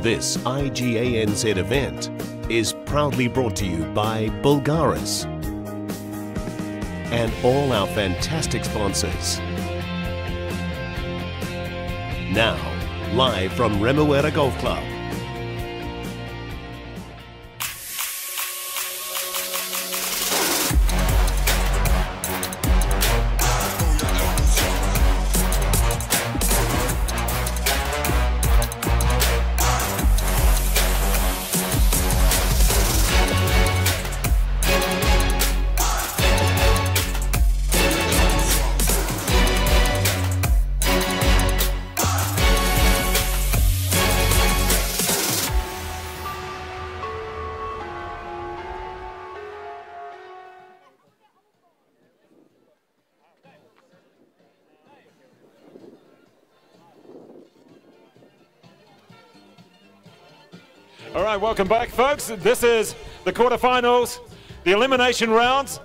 This IGANZ event is proudly brought to you by Boulgaris and all our fantastic sponsors. Now, live from Remuera Golf Club. All right, welcome back, folks. This is the quarterfinals, the elimination rounds,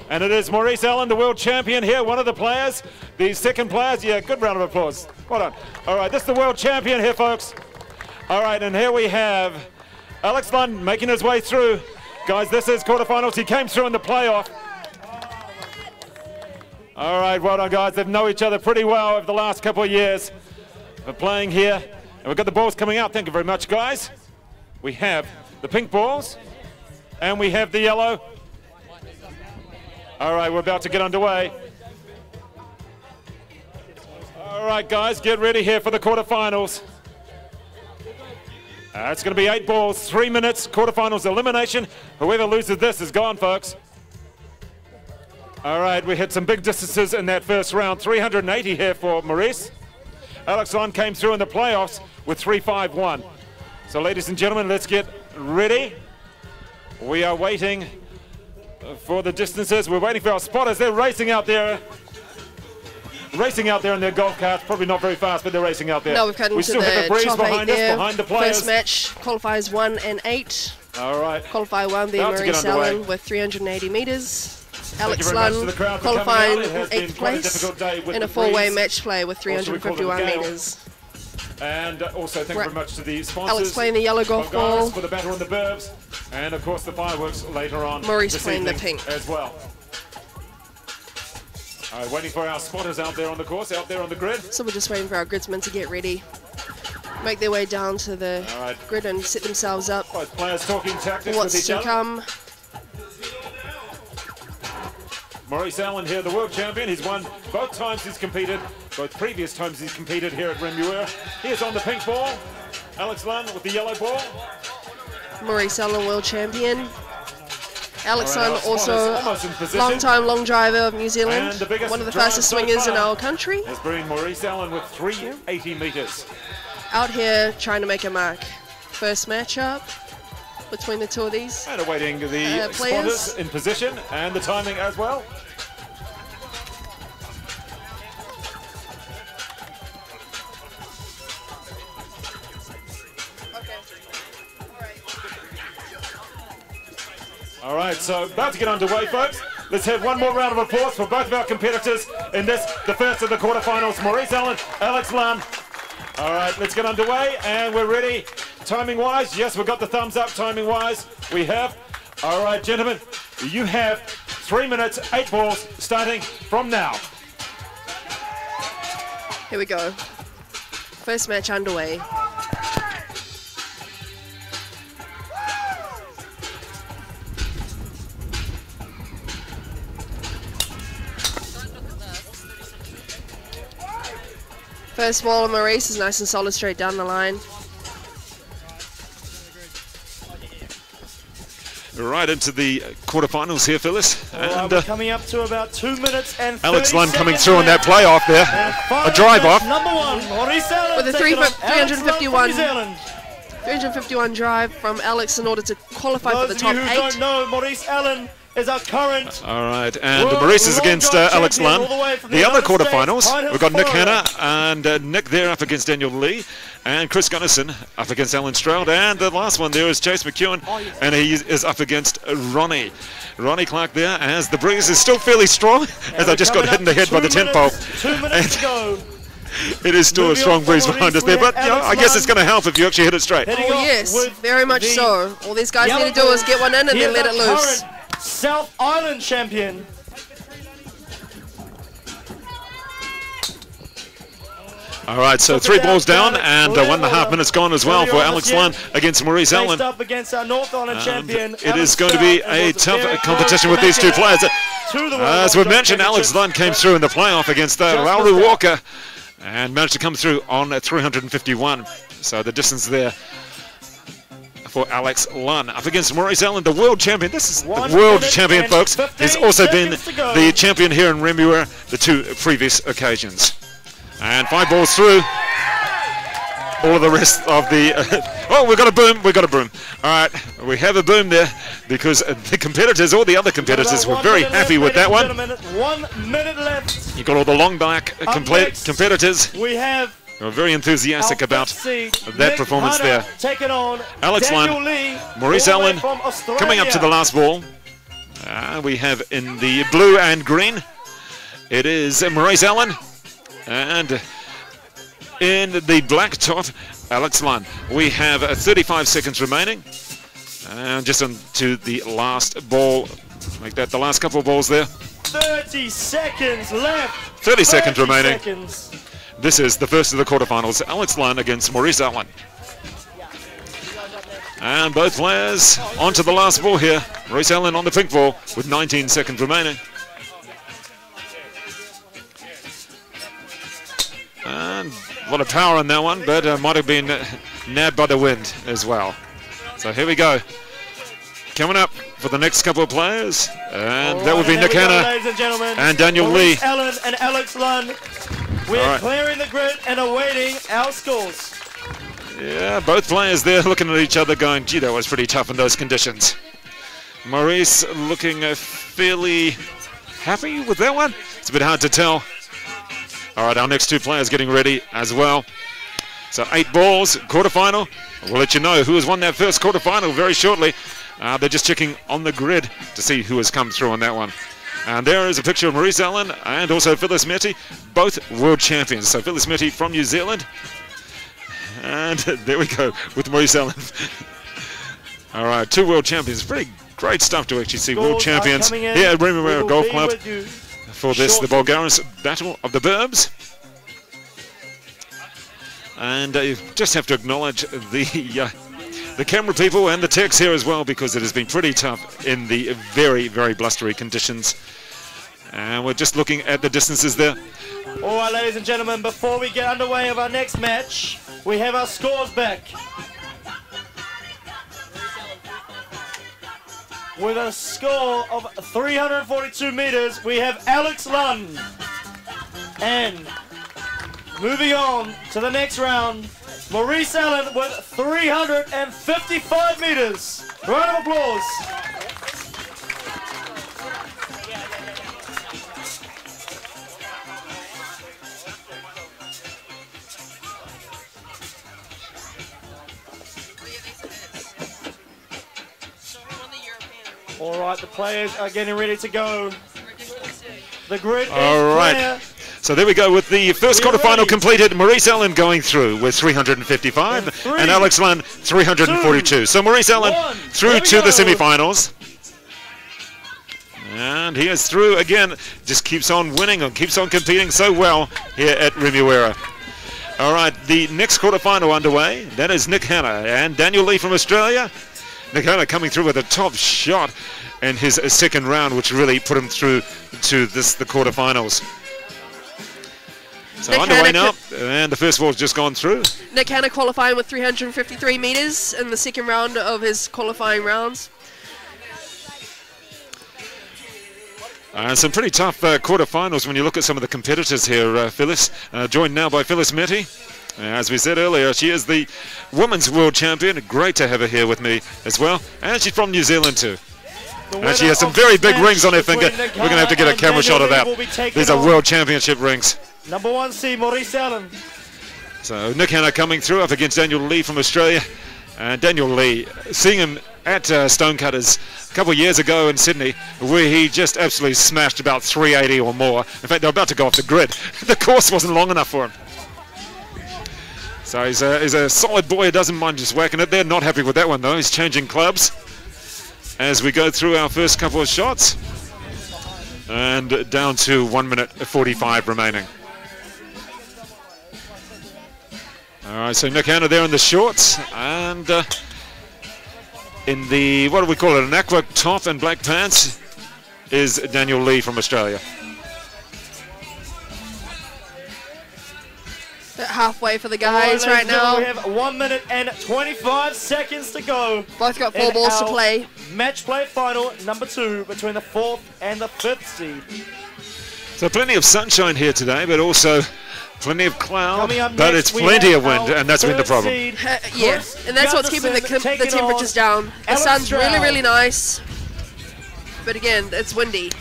and it is Maurice Allen, the world champion here, one of the players. The second players, yeah, good round of applause. Well done. All right, this is the world champion here, folks. All right, and here we have Alex Lund making his way through. Guys, this is quarterfinals. He came through in the playoff. All right, well done, guys. They've known each other pretty well over the last couple of years of playing here. And we've got the balls coming out. Thank you very much, guys. We have the pink balls, and we have the yellow. All right, we're about to get underway. All right, guys, get ready here for the quarterfinals. It's going to be 8 balls, 3 minutes, quarterfinals elimination. Whoever loses this is gone, folks. All right, we had some big distances in that first round. 380 here for Maurice. Alex Lund came through in the playoffs with 351. So, ladies and gentlemen, let's get ready. We are waiting for the distances. We're waiting for our spotters. They're racing out there. Racing out there in their golf carts. Probably not very fast, but they're racing out there. No, we've cut into still have the breeze behind us, behind the players. First match, qualifiers 1 and 8. All right. Qualifier 1 being Maurice Allen with 380 metres. Alex Lund qualifying in 8th place in a 4-way match play with 351 metres. And also thank you very much to the sponsors. Alex playing the yellow golf ball. For the battle on the Burbs. And of course the fireworks later on. Maurice playing the pink. As well. All right, waiting for our spotters out there on the course, out there on the grid. So we're just waiting for our gridsmen to get ready. Make their way down to the grid and set themselves up. Both players talking tactics what's with each to other. come. Maurice Allen here, the world champion. He's won both times he's competed, both previous times he's competed here at Remuera. He is on the pink ball. Alex Lund with the yellow ball. Maurice Allen, world champion. Alex Lund, also long-time long driver of New Zealand. One of the fastest swingers in our country. Has been Maurice Allen with 380 metres. Out here trying to make a mark. First matchup between the two of these. And awaiting the spotters in position and the timing as well. All right, so about to get underway, folks. Let's have one more round of applause for both of our competitors in this, the first of the quarterfinals. Maurice Allen, Alex Lund. All right, let's get underway, and we're ready. Timing-wise, yes, we've got the thumbs up. Timing-wise, we have. All right, gentlemen, you have 3 minutes, 8 balls, starting from now. Here we go. First match underway. First ball of Maurice is nice and solid straight down the line. Right into the quarterfinals here, Phyllis. And we're coming up to about 2 minutes and Alex Lund coming through on that playoff there. A drive off. Number 1, Maurice Allen. With a 351 drive from Alex in order to qualify for the top 8. Those of you who don't know, Maurice Allen is our current. All right, and Maurice is against Alex Lund. The other quarterfinals, we've got Nick Hanna and Nick there up against Daniel Lee, and Chris Gunnison up against Alan Stroud, and the last one there is Chase McEwen, and he is up against Ronnie Clark there, as the breeze is still fairly strong, as I just got hit in the head by the tent pole. 2 minutes to go. It is still a strong breeze behind us there, but you know, I guess it's going to help if you actually hit it straight. Oh yes, very much so. All these guys need to do is get one in and then let it loose. South Island champion. All right, so 3 balls down and 1.5 minutes gone as well for Alex Lunn against Maurice Allen. Up against our North Island champion. It is going to be a tough competition with these two players. As we mentioned, Alex Lunn came through in the playoff against Raul Walker and managed to come through on 351. So the distance there for Alex Lunn up against Maurice Allen, the world champion. This is the world champion, folks. He's also been the champion here in Remuera the 2 previous occasions. And 5 balls through. All of the rest of the... oh, we've got a boom. We've got a boom. All right, we have a boom there because the competitors, all the other competitors, were very happy with that one. 1 minute left. You've got all the long back competitors. We have... We're very enthusiastic about that performance there. On Alex Lunn, Maurice Allen coming up to the last ball. We have in the blue and green, it is Maurice Allen. And in the black top, Alex Lunn. We have 35 seconds remaining. And just on to the last ball. Make that the last couple of balls there. 30 seconds left. 30 seconds remaining. Seconds. This is the first of the quarterfinals. Alex Lunn against Maurice Allen. And both players onto the last ball here. Maurice Allen on the pink ball with 19 seconds remaining. And a lot of power on that one, but might have been nabbed by the wind as well. So here we go. Coming up for the next couple of players, and that would be Nick Hanna and Daniel Lee. Allen and Alex Lunn. We're clearing the grid and awaiting our scores. Yeah, both players there looking at each other going, gee, that was pretty tough in those conditions. Maurice looking fairly happy with that one. It's a bit hard to tell. All right, our next 2 players getting ready as well. So 8 balls, quarterfinal. We'll let you know who has won that first quarterfinal very shortly. They're just checking on the grid to see who has come through on that one. And there is a picture of Maurice Allen and also Phyllis Metty, both world champions. So Phyllis Metty from New Zealand. And there we go with Maurice Allen. All right, 2 world champions. Pretty great stuff to actually see world champions here at Remuera Golf Club. For this, the Boulgaris Battle of the Burbs. And you just have to acknowledge the camera people and the techs here as well, because it has been pretty tough in the very, very blustery conditions. And we're just looking at the distances there. All right, ladies and gentlemen, before we get underway of our next match, we have our scores back. With a score of 342 meters, we have Alex Lunn. And moving on to the next round, Maurice Allen with 355 meters. Round of applause. All right, the players are getting ready to go. The grid is clear. So there we go with the first quarterfinal completed. Maurice Allen going through with 355 and Alex Lunn 342. So Maurice Allen through to the semifinals. And he is through again. Just keeps on winning and keeps on competing so well here at Remuera. All right, the next quarterfinal underway. That is Nick Hanna and Daniel Lee from Australia. Nick Hanna coming through with a top shot in his second round, which really put him through to the quarterfinals. So underway now, and the first ball's just gone through. Nick Hanna qualifying with 353 meters in the second round of his qualifying rounds. Some pretty tough quarterfinals when you look at some of the competitors here, Phyllis. Joined now by Phyllis Metty. As we said earlier, she is the women's world champion. Great to have her here with me as well. And she's from New Zealand too. And she has some very big rings on her finger. We're going to have to get a camera shot of that. These are world championship rings. Number 1 seed, Maurice Allen. So Nick Hanna coming through up against Daniel Lee from Australia. Daniel Lee, seeing him at Stonecutters a couple of years ago in Sydney, where he just absolutely smashed about 380 or more. In fact, they're about to go off the grid. The course wasn't long enough for him. So he's a solid boy who doesn't mind just whacking it. They're not happy with that one though. He's changing clubs as we go through our first couple of shots. And down to 1 minute 45 remaining. All right, so Nick Hanna there in the shorts, and in the, what do we call it, an aqua top and black pants is Daniel Lee from Australia. Halfway for the guys right now. We have 1 minute and 25 seconds to go. Both got 4 balls to play. Match play final number 2 between the 4th and the 5th seed. So plenty of sunshine here today, but also plenty of cloud, but next, it's plenty of wind, and that's been the problem. Yeah, and that's what's keeping the temperatures down. The sun's really, really nice, but again, it's windy.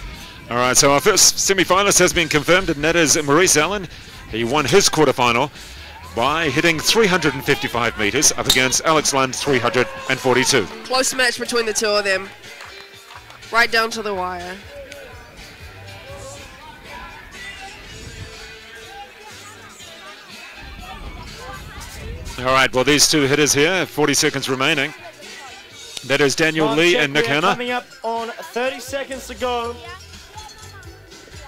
All right, so our first semi-finalist has been confirmed, and that is Maurice Allen. He won his quarterfinal by hitting 355 meters up against Alex Lund, 342. Close match between the two of them, right down to the wire. All right, well, these two hitters here, 40 seconds remaining. That is Daniel Lee and Nick Hanna. Coming up on 30 seconds to go.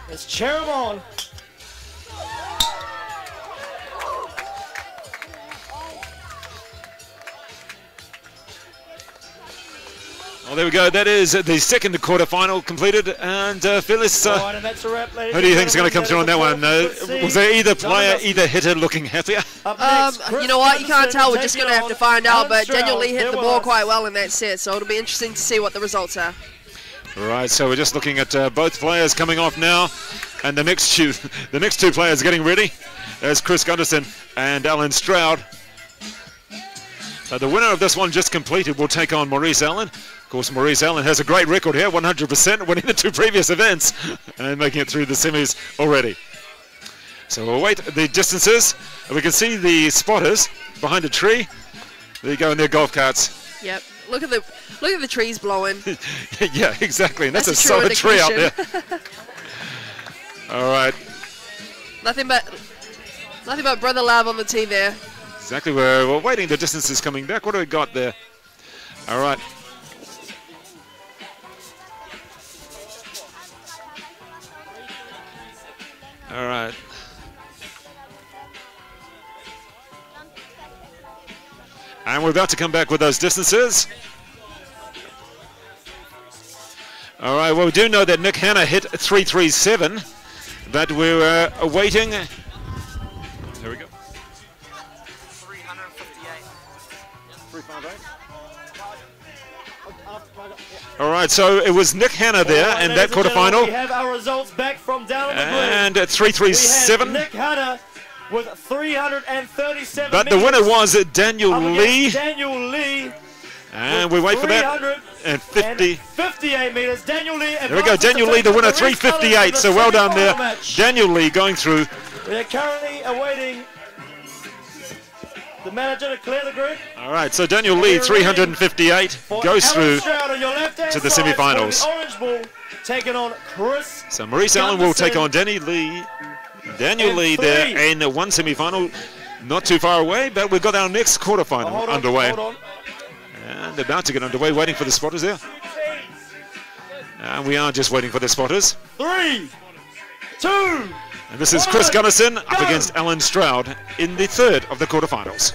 Let's cheer them on. Well, there we go. That is the second quarterfinal completed. And Phyllis, Right, and that's a wrap, who do you think is going to come through on that one? Was there either player, either hitter looking happier? You know what? You can't tell. We're just going to have to find out. But Daniel Lee hit the ball quite well in that set, so it'll be interesting to see what the results are. Right, so we're just looking at both players coming off now, and the next two players getting ready. There's Chris Gunderson and Alan Stroud. So the winner of this one just completed will take on Maurice Allen. Of course, Maurice Allen has a great record here, 100%, winning the 2 previous events and making it through the semis already. So we'll wait the distances. We can see the spotters behind a tree. There you go in their golf carts. Yep. Look at the trees blowing. Yeah, exactly. And that's a true solid tree out there. All right. Nothing but Brother Love on the tee there. Exactly. We're waiting. The distance is coming back. What do we got there? All right. All right. And we're about to come back with those distances. All right. Well, we do know that Nick Hanna hit 337, but we're awaiting. There we go. 358. All right, so it was Nick Hanna there in that quarterfinal. We have our results back from down on the grid. And at 337. We have Nick Hanna with 337 But the winner was Daniel Lee. Daniel Lee. And we wait for that. And 58 meters. Daniel Lee. There we go. Daniel Lee, the winner, 358. So well done there. Daniel Lee going through. We are currently awaiting the manager to clear the grid. All right, so Daniel Lee, 358, goes through to the semi-finals. Orange ball taking on Chris. So Maurice Allen will take on Daniel Lee there in one semi-final. Not too far away, but we've got our next quarterfinal underway. Hold on. And about to get underway, waiting for the spotters there. And we are just waiting for the spotters. 3, 2. And this is Chris Gunnison up against Alan Stroud in the third of the quarterfinals.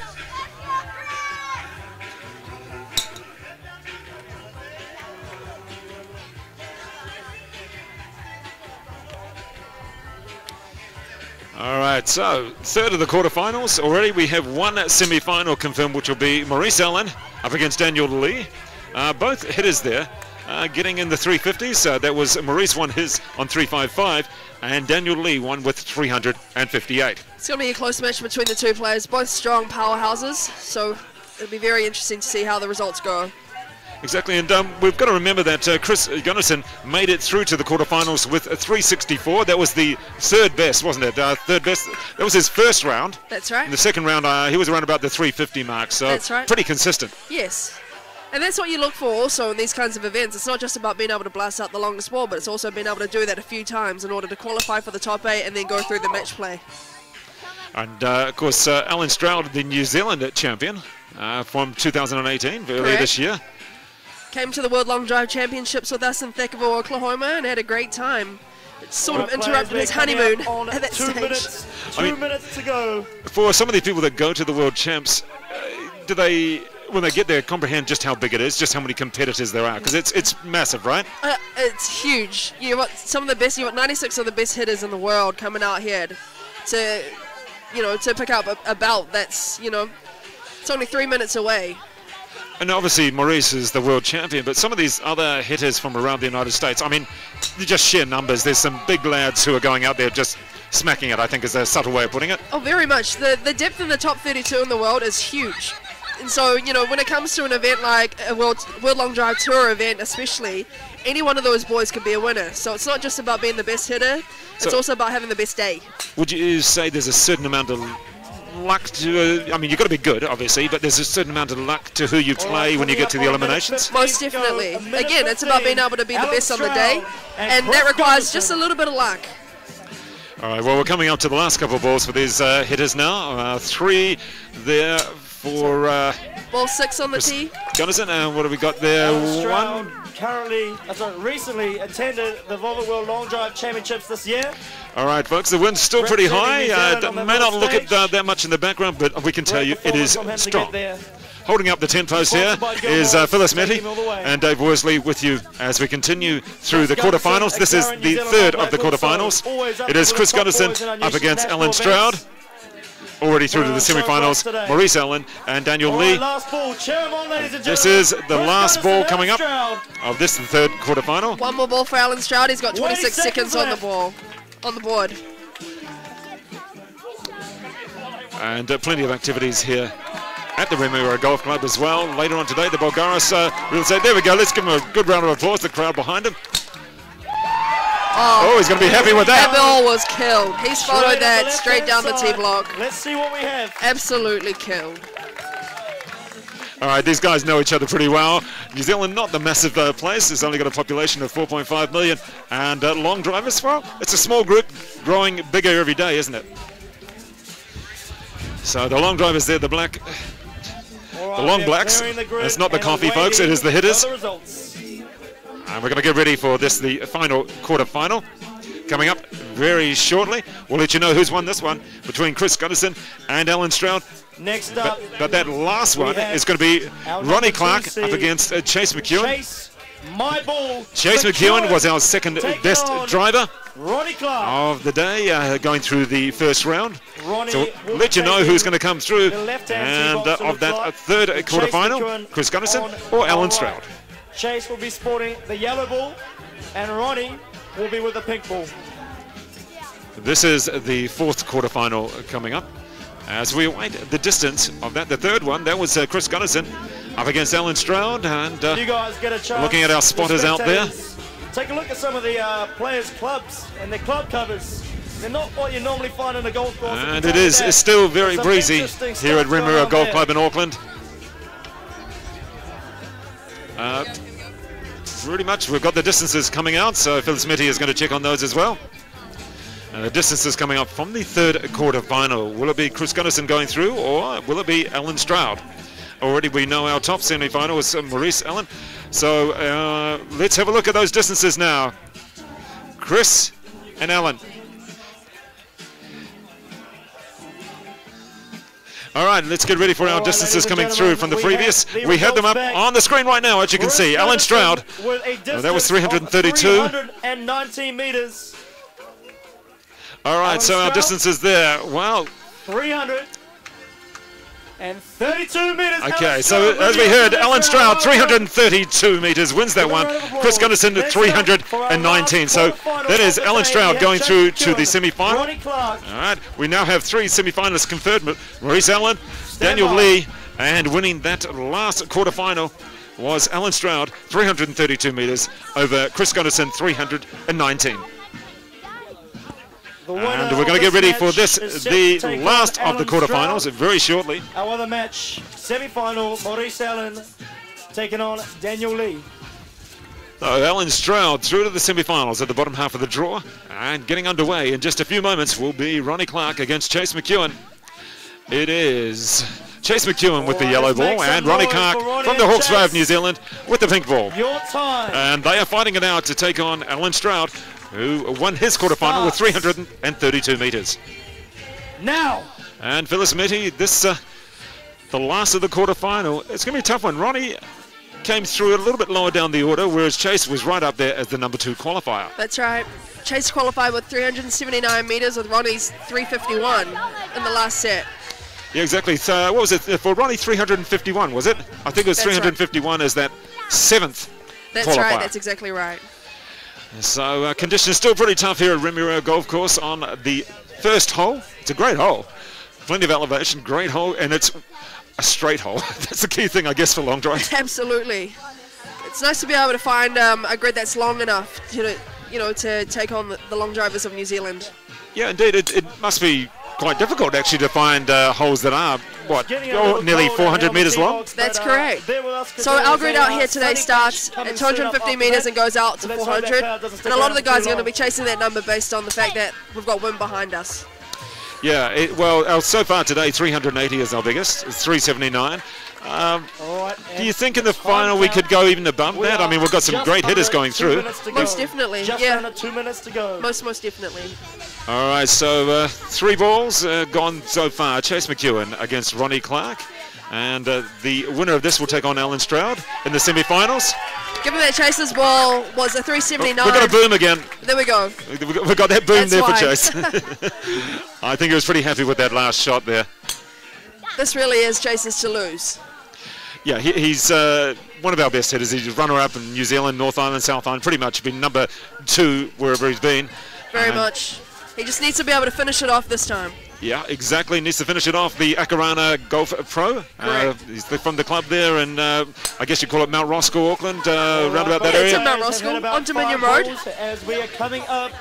All right, so third of the quarterfinals. Already we have one semi-final confirmed, which will be Maurice Allen up against Daniel Lee. Both hitters there getting in the 350s. That was Maurice won his on 355. And Daniel Lee won with 358. It's going to be a close match between the two players, both strong powerhouses, so it'll be very interesting to see how the results go. Exactly, and we've got to remember that Chris Gunnison made it through to the quarterfinals with a 364. That was the third best, wasn't it? Third best. That was his first round. That's right. In the second round, he was around about the 350 mark, so that's right. Pretty consistent. Yes. And that's what you look for also in these kinds of events. It's not just about being able to blast out the longest ball, but it's also being able to do that a few times in order to qualify for the top 8 and then go through the match play. And of course, Alan Stroud, the New Zealand champion from 2018, earlier this year. Came to the World Long Drive Championships with us in Thackerville, Oklahoma, and had a great time. It sort of interrupted his honeymoon at that stage. Two minutes to go. For some of the people that go to the World Champs, do they, when they get there, comprehend just how big it is, just how many competitors there are? Because it's massive, right? It's huge. You've got some of the best. You've got 96 of the best hitters in the world coming out here to, to pick up a belt that's, it's only 3 minutes away. And obviously Maurice is the world champion, but some of these other hitters from around the United States, I mean, just sheer numbers. There's some big lads who are going out there just smacking it, I think is a subtle way of putting it. Oh, very much. The depth in the top 32 in the world is huge. And so, when it comes to an event like a World Long Drive Tour event especially, any one of those boys could be a winner. So it's not just about being the best hitter, it's also about having the best day. Would you say there's a certain amount of luck to, I mean, you've got to be good, obviously, but there's a certain amount of luck to who you play when you get to the eliminations? Most definitely. Again, it's about being able to be the best on the day, and that requires just a little bit of luck. All right, well, we're coming up to the last couple of balls for these hitters now. 3 there for... ball 6 on the tee. Gunnison, and what have we got there? One. Recently attended the Volvo World Long Drive Championships this year. All right, folks, the wind's still pretty high. It may not look at that much in the background, but we can tell you it is strong. Holding up the 10 post here is Phyllis Metty and Dave Worsley with you as we continue through the quarterfinals. This is the third of the quarterfinals. It is Chris Gunnison up against Alan Stroud. Already through to the semi-finals, Maurice Allen and Daniel Lee. This is the last ball coming up of this third quarterfinal. One more ball for Alan Stroud. He's got 26 seconds on the ball, on the board. And plenty of activities here at the Remuera Golf Club as well. Later on today, the Boulgaris will say, there we go, let's give him a good round of applause, the crowd behind him. Oh, he's going to be happy with that. That ball was killed. He's followed that straight down the tee block. Let's see what we have. Absolutely killed. All right, these guys know each other pretty well. New Zealand, not the massive place. It's only got a population of 4.5 million. And long drivers, well, it's a small group growing bigger every day, isn't it? So the long drivers there, the black, the long blacks. It's not the coffee, folks. It is the hitters. And we're going to get ready for this, the final quarter-final, coming up very shortly. We'll let you know who's won this one between Chris Gunnison and Alan Stroud. Next up, but that last one is going to be Ronnie Clark up against Chase McEwen. Chase McEwen was our second best driver of the day, going through the first round. So we'll let you know who's going to come through. And of that third quarter-final, Chris Gunnison or Alan Stroud. Chase will be sporting the yellow ball, and Ronnie will be with the pink ball. This is the fourth quarterfinal coming up. As we await the distance of that, the third one, that was Chris Gunnison up against Alan Stroud, and you guys get a chance, looking at our spotters out there. Take a look at some of the players' clubs and their club covers. They're not what you normally find in a golf course. And it's still very breezy here at Remuera Golf Club in Auckland. Pretty much, we've got the distances coming out, so Phil Smitty is going to check on those as well. The distances coming up from the third quarter-final. Will it be Chris Gunnison going through, or will it be Alan Stroud? Already we know our top semi-final is Maurice Allen. So let's have a look at those distances now. Chris and Alan. All right, let's get ready for our distances coming through from the previous. We have them up on the screen right now, as you can see. Alan Stroud, that was 332. 319 meters. All right, so our distances there. Wow. 332 meters. Okay, so as we heard, Alan Stroud, 332 meters, wins that one. Chris Gunnison, 319. So that is Alan Stroud going through to the semi-final. All right, we now have 3 semi-finalists confirmed. Maurice Allen, Daniel Lee, and winning that last quarter-final was Alan Stroud, 332 meters over Chris Gunnison, 319. And we're going to get ready for this, the last of the quarterfinals, very shortly. Our other match, semi-final, Maurice Allen taking on Daniel Lee. So Alan Stroud through to the semi-finals at the bottom half of the draw, and getting underway in just a few moments will be Ronnie Clark against Chase McEwen. It is Chase McEwen with the yellow ball and Ronnie Clark from the Hawke's Bay of New Zealand with the pink ball. Your time. And they are fighting it out to take on Alan Stroud, who won his quarterfinal with 332 metres. Now. And Phyllis Mitty, this the last of the quarterfinal. It's going to be a tough one. Ronnie came through a little bit lower down the order, whereas Chase was right up there as the number 2 qualifier. That's right. Chase qualified with 379 metres with Ronnie's 351 in the last set. Yeah, exactly. So what was it for Ronnie? 351, was it? I think it was That's 351 as that 7th That's qualifier. right, that's exactly right. So conditions still pretty tough here at Remuera Golf Course on the first hole. It's a great hole. Plenty of elevation, great hole, and it's a straight hole. That's the key thing, I guess, for long drives. Absolutely. It's nice to be able to find a grid that's long enough to take on the long drivers of New Zealand. Yeah, indeed. It must be quite difficult, actually, to find holes that are, what, nearly 400 metres long? That's correct. So our grid out here today starts at 250 metres and goes out to 400. And a lot of the guys are going to be chasing that number based on the fact that we've got wind behind us. Yeah, well, so far today, 380 is our biggest. It's 379. Do you think in the final we could go even above that? I mean, we've got some great hitters going through. Most definitely, Just yeah. under 2 minutes to go. Most definitely. All right, so 3 balls gone so far. Chase McEwen against Ronnie Clark. And the winner of this will take on Alan Stroud in the semi-finals. Given that Chase's ball was a 379. We've got a boom again. There we go. We've got that boom That's there why. for Chase. I think he was pretty happy with that last shot there. This really is Chase's to lose. Yeah, he's one of our best hitters. He's a runner-up in New Zealand, North Island, South Island, pretty much been number 2 wherever he's been. Very much. He just needs to be able to finish it off this time. Yeah, exactly. Needs to finish it off. The Akarana Golf Pro. He's from the club there, and I guess you call it Mount Roscoe, Auckland, round about that It's area. in Mount Roscoe, on Dominion Road. As we are coming up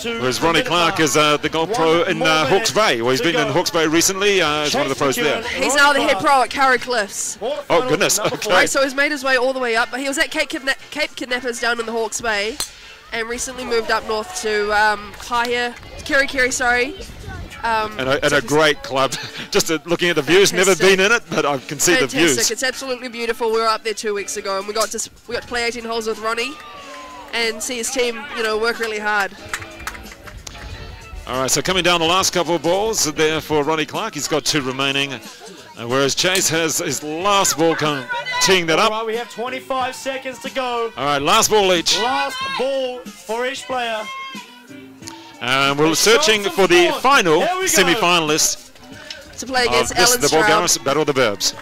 to Whereas Ronnie Clark is the golf pro in Hawke's Bay. Well, he's been in Hawke's Bay recently as one of the pros there. He's now the head pro at Curry Cliffs. Oh, goodness. Okay. Right, so he's made his way all the way up, but he was at Cape Kidnappers down in the Hawke's Bay, and recently moved up north to Kirikiri, sorry. And a great club. Just looking at the views, never been in it, but I can see the views. It's absolutely beautiful. We were up there 2 weeks ago, and we got to play 18 holes with Ronnie, and see his team, work really hard. All right, so coming down the last couple of balls there for Ronnie Clark. He's got 2 remaining, whereas Chase has his last ball teeing that up. All right, we have 25 seconds to go. All right, last ball each. Last ball for each player. And we're searching for the final semi-finalist To play of against this, Alan the Stroud. Boulgaris Battle of the Burbs.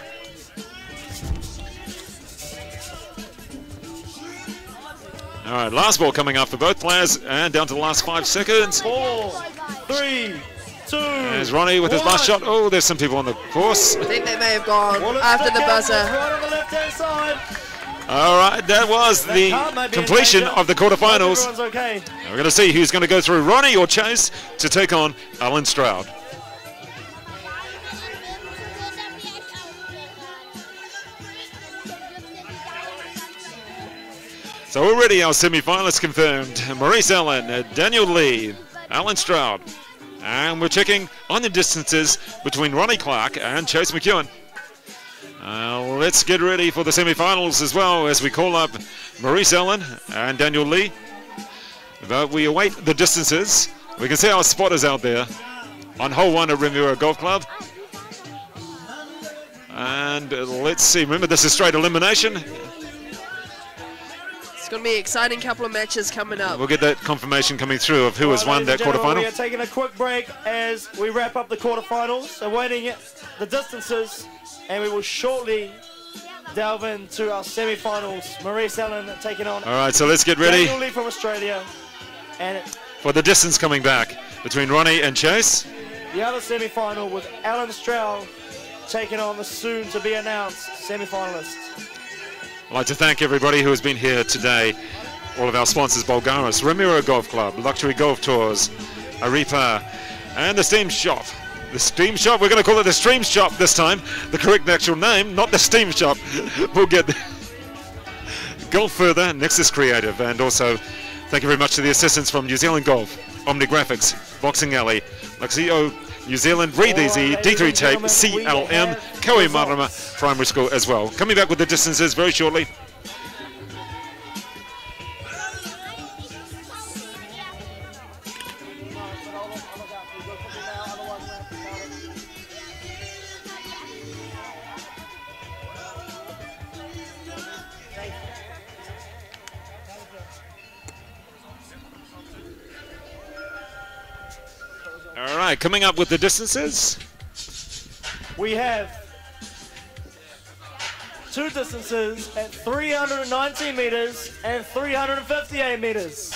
All right, last ball coming up for both players, and down to the last 5 seconds. 4, 3, 2. There's Ronnie with his last shot. Oh, there's some people on the course. I think they may have gone after the buzzer. Right on the left-hand side. All right, that was the completion of the quarterfinals. Everyone's okay. Now we're going to see who's going to go through, Ronnie or Chase, to take on Alan Stroud. So already our semi-finalists confirmed. Maurice Allen, Daniel Lee, Alan Stroud. And we're checking on the distances between Ronnie Clark and Chase McEwen. Let's get ready for the semi-finals as well as we call up Maurice Allen and Daniel Lee. But we await the distances. We can see our spotters out there on hole 1 at Remuera Golf Club. And let's see, remember this is straight elimination. It's going to be an exciting couple of matches coming up. We'll get that confirmation coming through of who has won that quarterfinal. We are taking a quick break as we wrap up the quarterfinals, awaiting the distances, and we will shortly delve into our semi-finals. Maurice Allen taking on. All right, so let's get ready Daniel Lee from Australia, and for the distance coming back between Ronnie and Chase. the other semi-final with Alan Stroud taking on the soon-to-be-announced semi-finalists. I'd like to thank everybody who has been here today. All of our sponsors, Boulgaris, Remuera Golf Club, Luxury Golf Tours, Arepa, and the Steam Shop. The Steam Shop, we're going to call it the Stream Shop this time. The correct actual name, not the Steam Shop. We'll get Golf Further, Nexus Creative, and also thank you very much to the assistance from New Zealand Golf, Omni Graphics, Boxing Alley, Luxio, New Zealand, Breathe Easy, D3 Tape, CLM, Koei Marama Primary School as well. Coming back with the distances very shortly. All right, coming up with the distances. We have two distances at 319 meters and 358 meters.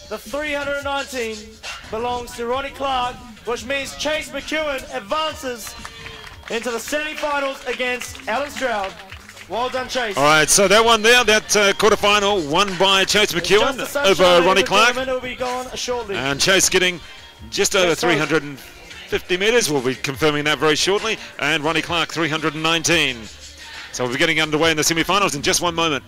The 319 belongs to Ronnie Clark, which means Chase McEwen advances into the semi-finals against Alan Stroud. Well done, Chase. All right, so that one there, that quarterfinal won by Chase McEwen over Ronnie Clark. Will be gone shortly. And Chase getting just over 350 meters. We'll be confirming that very shortly. And Ronnie Clark 319. So we'll be getting underway in the semi-finals in just one moment.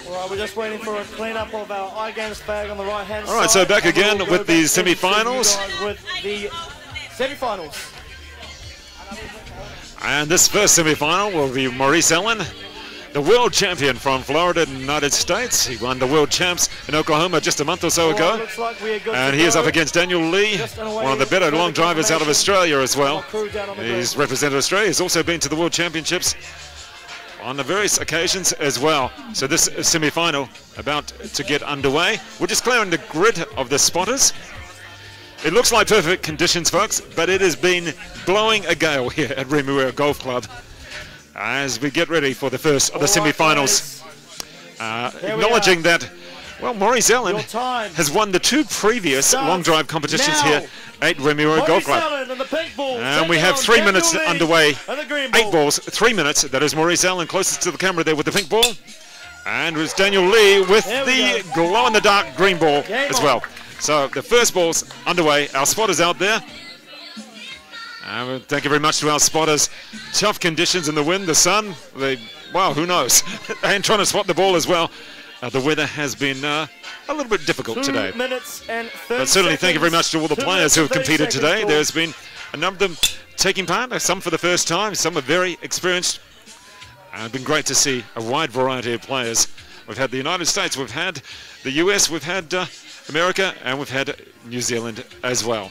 All right, we're just waiting for a clean-up of our IGANZ bag on the right-hand side. All right, so back again with the semi-finals. With the semi-finals. And this first semi-final will be Maurice Allen, the world champion from Florida, United States. He won the world champs in Oklahoma just a month or so ago. And he is up against Daniel Lee, one of the better long drivers out of Australia as well. He's represented Australia. He's also been to the world championships on the various occasions as well. So this semi-final about to get underway. We're just clearing the grid of the spotters. It looks like perfect conditions, folks, but it has been blowing a gale here at Remuera Golf Club as we get ready for the first of the semi-finals. Acknowledging that, well, Maurice Allen has won the two previous long drive competitions here at Remuera Golf Club. And we have 3 minutes underway. 8 balls, 3 minutes. That is Maurice Allen closest to the camera there with the pink ball. And it was Daniel Lee with the glow-in-the-dark green ball as well. So the first ball's underway. Our spotters out there. Thank you very much to our spotters. Tough conditions in the wind, the sun. Wow, who knows? And trying to spot the ball as well. The weather has been a little bit difficult today. But certainly thank you very much to all the players who have competed today. There's been a number of them taking part, some for the first time, some are very experienced. It's been great to see a wide variety of players. We've had the United States, we've had the US, we've had America, and we've had New Zealand as well.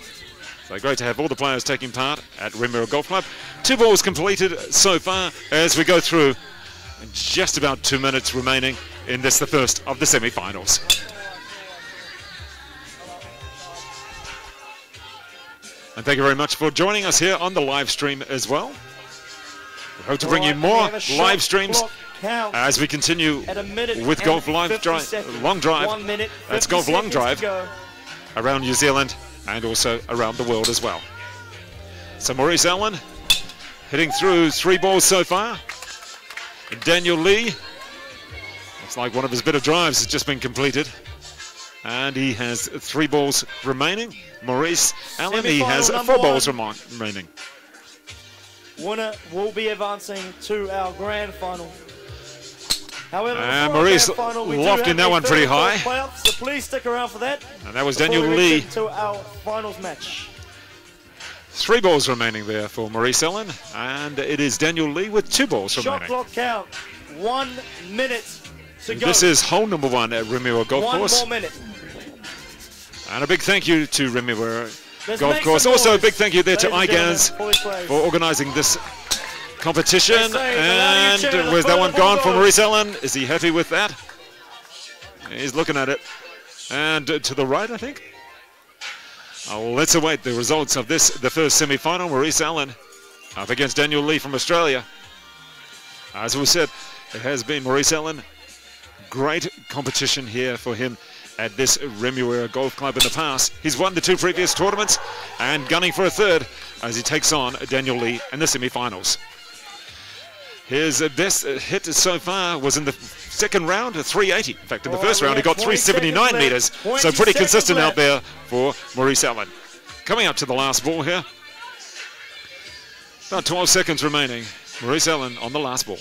So great to have all the players taking part at Remuera Golf Club. 2 balls completed so far as we go through. Just about 2 minutes remaining in this, the first of the semi-finals. And thank you very much for joining us here on the live stream as well. We hope to bring you more live streams as we continue with Golf Long Drive. That's Golf Long Drive around New Zealand and also around the world as well. So Maurice Allen hitting through 3 balls so far. Daniel Lee, looks like one of his better drives has just been completed. And he has 3 balls remaining. Maurice Allen, he has 4 balls remaining. Winner will be advancing to our grand final. However, and Maurice lofting that one pretty high. So please stick around for that. And that was Daniel Lee. To our finals match. 3 balls remaining there for Maurice Allen, and it is Daniel Lee with 2 balls remaining. Shot clock count, 1 minute to go. This is hole number 1 at Remuera Golf Course. 1 more minute. And a big thank you to Remuera Golf Course. Also a big thank you there to IGANZ for organising this competition. And where's that one gone for Maurice Allen? Is he happy with that? He's looking at it. And to the right, I think. Let's await the results of this, the first semi-final. Maurice Allen up against Daniel Lee from Australia. As we said, it has been Maurice Allen. Great competition here for him at this Remuera Golf Club in the past. He's won the 2 previous tournaments and gunning for a 3rd as he takes on Daniel Lee in the semi-finals. His best hit so far was in the 2nd round, a 380. In fact, in the 1st round, he got 379 metres, so pretty consistent out there for Maurice Allen. Coming up to the last ball here. About 12 seconds remaining. Maurice Allen on the last ball.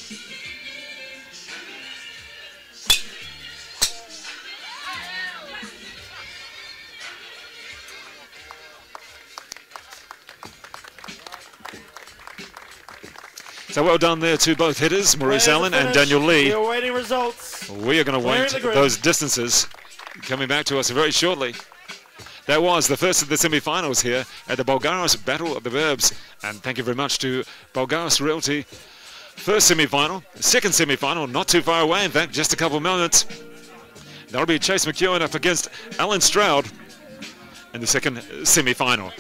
So well done there to both hitters, Maurice Allen and Daniel Lee. We're awaiting results. We are going to wait those distances coming back to us very shortly. That was the first of the semi-finals here at the Boulgaris Battle of the Burbs. And thank you very much to Boulgaris Realty. First semi-final, second semi-final, not too far away, in fact, just a couple of minutes. That'll be Chase McEwen up against Alan Stroud in the second semi-final.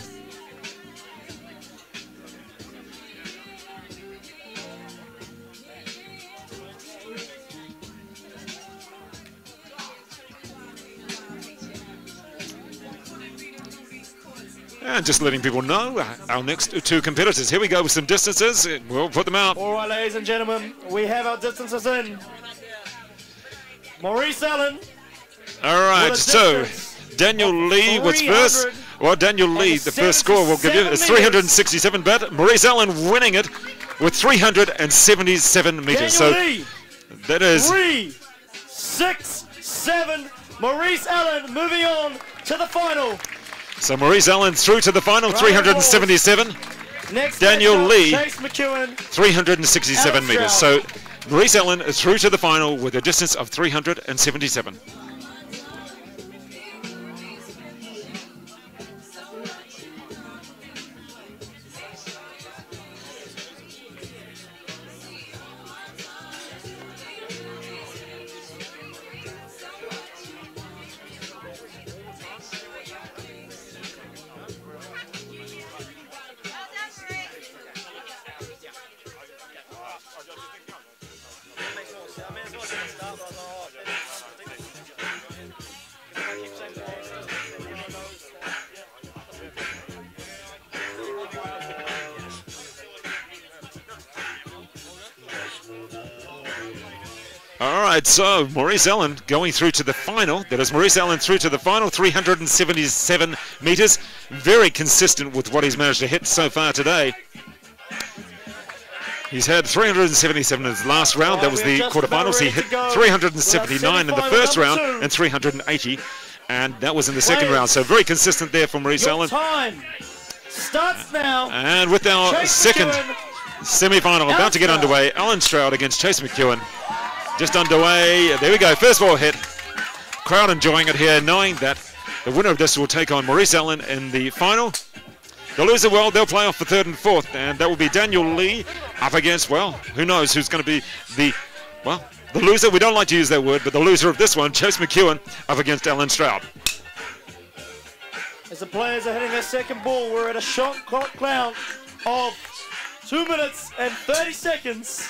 And just letting people know, our next 2 competitors. Here we go with some distances. We'll put them out. All right, ladies and gentlemen, we have our distances in. Maurice Allen. All right, so Daniel Lee was first. Well, Daniel Lee, the first score we'll give you is 367, but Maurice Allen winning it with 377 metres. So that is 3-6-7. Maurice Allen moving on to the final. So Maurice Allen through to the final, 377. Next Daniel Lee, Chase McEwen, 367 metres. So Maurice Allen is through to the final with a distance of 377. All right, so Maurice Allen going through to the final. That is Maurice Allen through to the final, 377 metres. Very consistent with what he's managed to hit so far today. He's had 377 in his last round. That was the quarterfinals. He hit 379 in the first round and 380. And that was in the second round. So very consistent there for Maurice Allen. Time starts now. And with our second semi-final about to get underway, Alan Stroud against Chase McEwen. Just underway. There we go. First ball hit. Crowd enjoying it here, knowing that the winner of this will take on Maurice Allen in the final. The loser, well, they'll play off for 3rd and 4th, and that will be Daniel Lee up against, well, who knows who's going to be the loser. We don't like to use that word, but the loser of this one, Chase McEwen, up against Alan Stroud. As the players are hitting their second ball, we're at a shot clock count of 2 minutes and 30 seconds.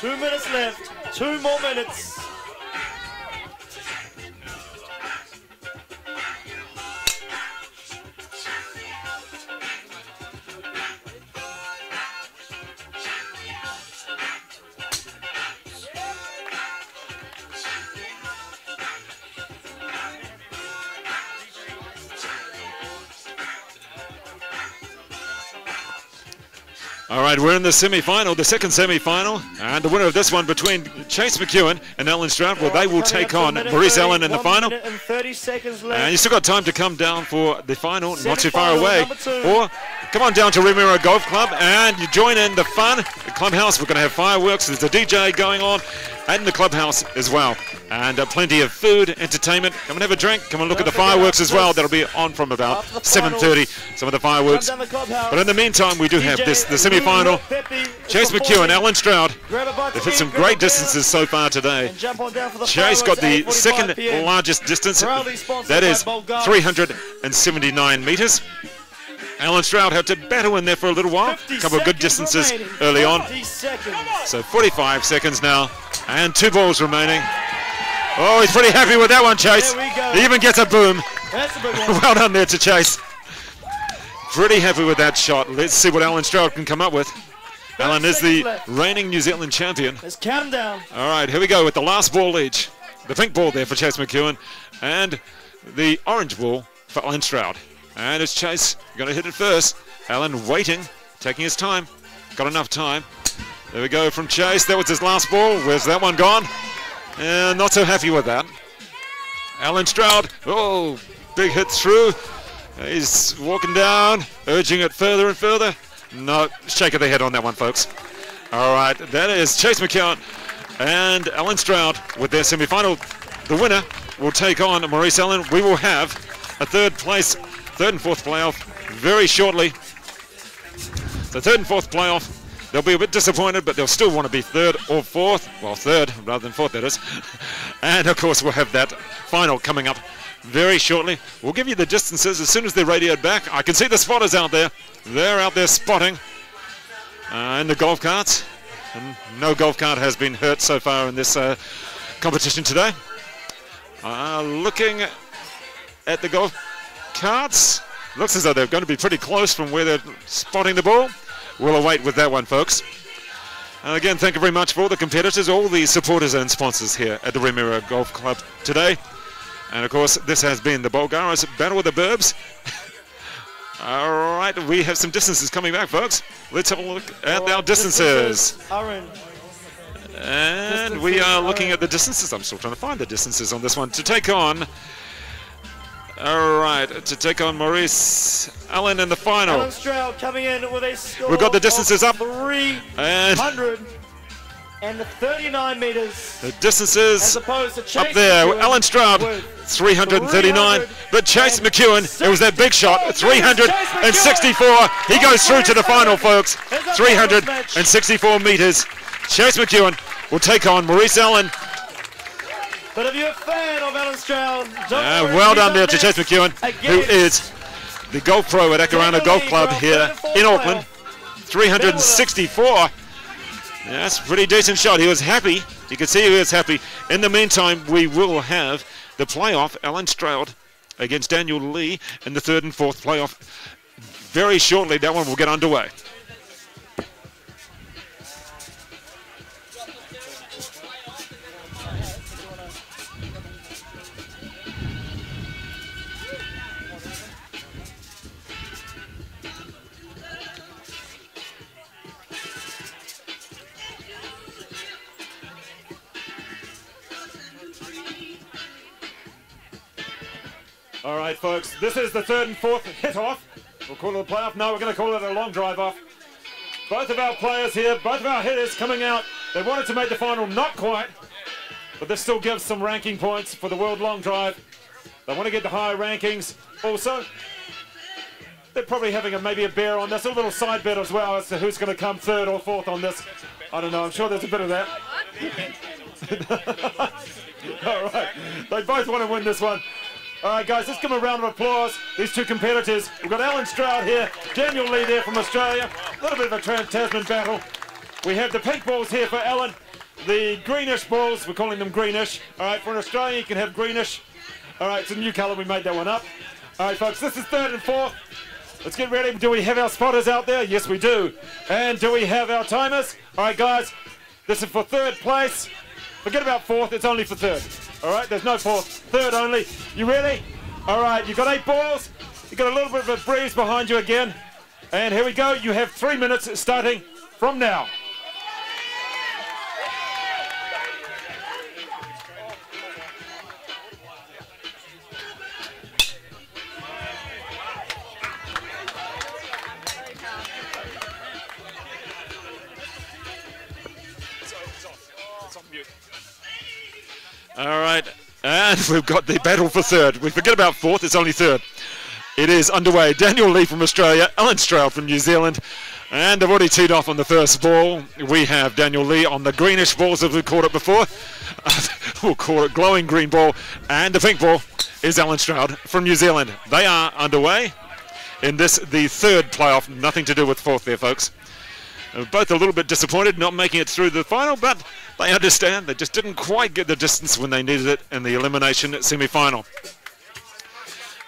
Two minutes left, 2 more minutes. All right, we're in the semi-final, the second semi-final, and the winner of this one between Chase McEwen and Alan Stroud, well, they will take on Maurice Allen in the final. 1 minute and 30 seconds left. And you still got time to come down for the final, not too far away, or come on down to Remuera Golf Club and you join in the fun. The clubhouse, we're going to have fireworks. There's a DJ going on and in the clubhouse as well. And plenty of food, entertainment. Come and have a drink. Come and look at the fireworks as well. That'll be on from about 7:30, some of the fireworks. But in the meantime, we do have the semi-final. Chase McEwen, Alan Stroud. They've hit some great distances so far today. Chase got the second largest distance. That is 379 metres. Alan Stroud had to battle in there for a little while. A couple of good distances early on. So 45 seconds now. And 2 balls remaining. Oh, he's pretty happy with that one, Chase. He even gets a boom. That's a big one. Well done there to Chase. Pretty happy with that shot. Let's see what Alan Stroud can come up with. Alan is the reigning New Zealand champion. Let's count him down. All right, here we go with the last ball each. The pink ball there for Chase McEwen and the orange ball for Alan Stroud. And it's Chase going to hit it first. Alan waiting, taking his time. Got enough time. There we go from Chase. That was his last ball. Where's that one gone? Not so happy with that. Alan Stroud. Oh, big hit through. He's walking down, urging it further and further. No, shake of the head on that one, folks. All right, that is Chase McEwen and Alan Stroud with their semi-final. The winner will take on Maurice Allen. We will have a third and fourth playoff very shortly. The third and fourth playoff, they'll be a bit disappointed, but they'll still want to be third or fourth. Well, third rather than fourth, that is. And of course, we'll have that final coming up very shortly. We'll give you the distances as soon as they're radioed back. I can see the spotters out there. They're out there spotting in the golf carts. And no golf cart has been hurt so far in this competition today. Looking at the golf carts, looks as though they're going to be pretty close from where they're spotting the ball. We'll await with that one, folks. And again, thank you very much for all the competitors, all the supporters and sponsors here at the Remuera Golf Club today. And of course, this has been the Boulgaris Battle with the Burbs. All right, we have some distances coming back, folks. Let's have a look at our distances. And we are looking at the distances. I'm still trying to find the distances on this one. To take on, all right, to take on Maurice Allen in the final. Alan Stroud coming in with a score. We've got the distances up. 339 metres. The distances as opposed to Chase up there. McEwen Alan Stroud, 339. But Chase McEwen, it was that big shot, 364. He goes through to the final, folks. 364 metres. Chase McEwen will take on Maurice Allen. But if you're a fan of Alan Stroud, well done there to Chase McEwen, who is the golf pro at Akarana Golf Club here in Auckland. 364. That's a pretty decent shot. He was happy. You can see he was happy. In the meantime, we will have the playoff, Alan Stroud against Daniel Lee in the third and fourth playoff. Very shortly, that one will get underway. All right, folks, this is the third and fourth hit-off. We'll call it a playoff. No, we're going to call it a long drive-off. Both of our players here, both of our hitters coming out. They wanted to make the final, not quite, but this still gives some ranking points for the World Long Drive. They want to get the higher rankings. Also, they're probably having maybe a bear on this, a little side bet as well as to who's going to come third or fourth on this. I don't know, I'm sure there's a bit of that. All right, they both want to win this one. All right, guys, let's give them a round of applause, these two competitors. We've got Alan Stroud here, Daniel Lee there from Australia. A little bit of a Trans-Tasman battle. We have the pink balls here for Alan, the greenish balls, we're calling them greenish. All right, for an Australian, you can have greenish. All right, it's a new color, we made that one up. All right, folks, this is third and fourth. Let's get ready. Do we have our spotters out there? Yes, we do. And do we have our timers? All right, guys, this is for third place. Forget about fourth, it's only for third. All right, there's no fourth, third only. You ready? All right, you've got 8 balls. You've got a little bit of a breeze behind you again. And here we go. You have 3 minutes starting from now. All right, and we've got the battle for third. We forget about fourth, it's only third. It is underway. Daniel Lee from Australia, Alan Stroud from New Zealand, and they've already teed off on the first ball. We have Daniel Lee on the greenish balls as we've called it before. We'll call it glowing green ball, and the pink ball is Alan Stroud from New Zealand. They are underway in this, the third playoff. Nothing to do with fourth there, folks. Both a little bit disappointed not making it through the final, but they understand they just didn't quite get the distance when they needed it in the elimination semi-final.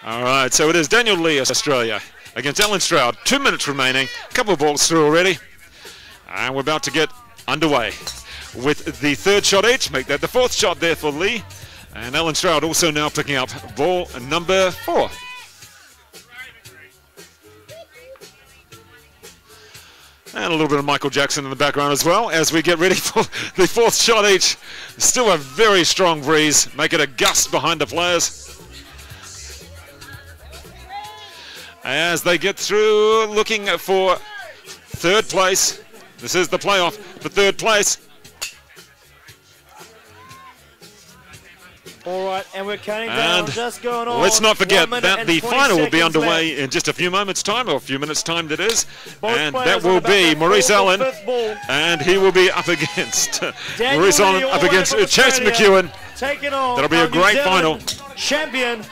All right, so it is Daniel Lee, Australia, against Alan Stroud. 2 minutes remaining, a couple of balls through already, and we're about to get underway with the third shot each. Make that the fourth shot there for Lee, and Alan Stroud also now picking up ball number 4. And a little bit of Michael Jackson in the background as well as we get ready for the fourth shot each. Still a very strong breeze. Make it a gust behind the players as they get through, looking for third place. This is the playoff for third place. All right, and we're counting down, just going on. Let's not forget that the final will be underway left in just a few moments' time, or a few minutes' time that is. Both and players that will be Maurice Allen, ball. and he will be up against Maurice Allen, up against Chase Australia, McEwen. Taking on That'll be a great final. Champion,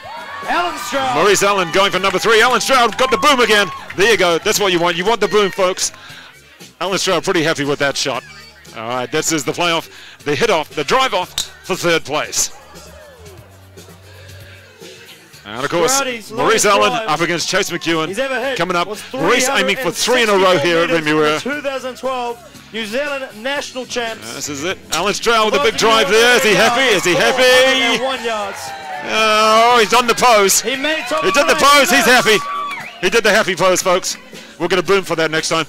Alan Stroud. Maurice Allen going for number 3. Alan Stroud got the boom again. There you go. That's what you want. You want the boom, folks. Alan Stroud pretty happy with that shot. All right, this is the playoff, the hit off, the drive off for third place. And of course, Maurice Allen up against Chase McEwen. Coming up, Maurice aiming for 3 in a row here at Remuera. 2012 New Zealand national champs. This is it. Alan Stroud with a big drive there. Is he happy? Is he happy? 1 yards. Oh, he's on the pose. He did the pose. He's happy. He did the happy pose, folks. We're going to boom for that next time.